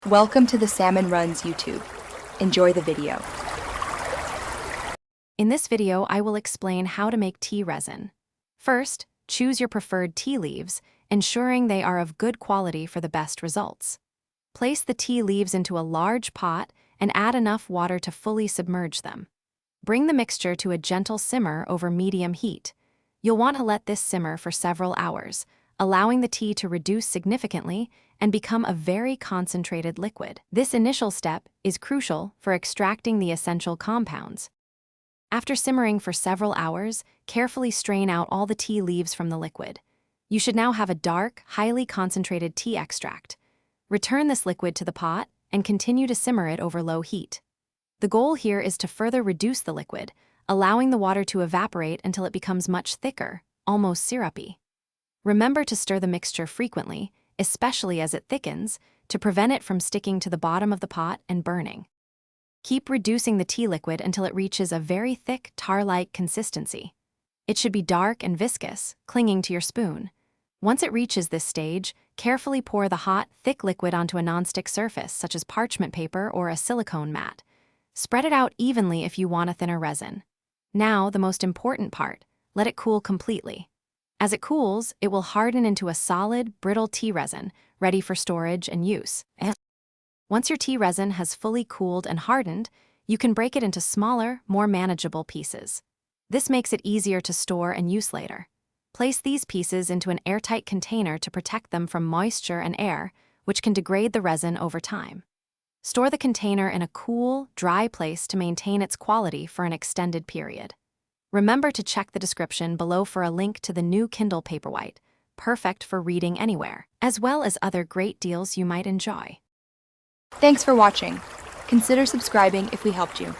Welcome to the Salmon Runs YouTube. Enjoy the video. In this video, I will explain how to make tea resin. First, choose your preferred tea leaves, ensuring they are of good quality for the best results. Place the tea leaves into a large pot and add enough water to fully submerge them. Bring the mixture to a gentle simmer over medium heat. You'll want to let this simmer for several hours, allowing the tea to reduce significantly and become a very concentrated liquid. This initial step is crucial for extracting the essential compounds. After simmering for several hours, carefully strain out all the tea leaves from the liquid. You should now have a dark, highly concentrated tea extract. Return this liquid to the pot and continue to simmer it over low heat. The goal here is to further reduce the liquid, allowing the water to evaporate until it becomes much thicker, almost syrupy. Remember to stir the mixture frequently, especially as it thickens, to prevent it from sticking to the bottom of the pot and burning. Keep reducing the tea liquid until it reaches a very thick, tar-like consistency. It should be dark and viscous, clinging to your spoon. Once it reaches this stage, carefully pour the hot, thick liquid onto a nonstick surface, such as parchment paper or a silicone mat. Spread it out evenly if you want a thinner resin. Now, the most important part, let it cool completely. As it cools, it will harden into a solid, brittle tea resin, ready for storage and use. Once your tea resin has fully cooled and hardened, you can break it into smaller, more manageable pieces. This makes it easier to store and use later. Place these pieces into an airtight container to protect them from moisture and air, which can degrade the resin over time. Store the container in a cool, dry place to maintain its quality for an extended period. Remember to check the description below for a link to the new Kindle Paperwhite, perfect for reading anywhere, as well as other great deals you might enjoy. Thanks for watching. Consider subscribing if we helped you.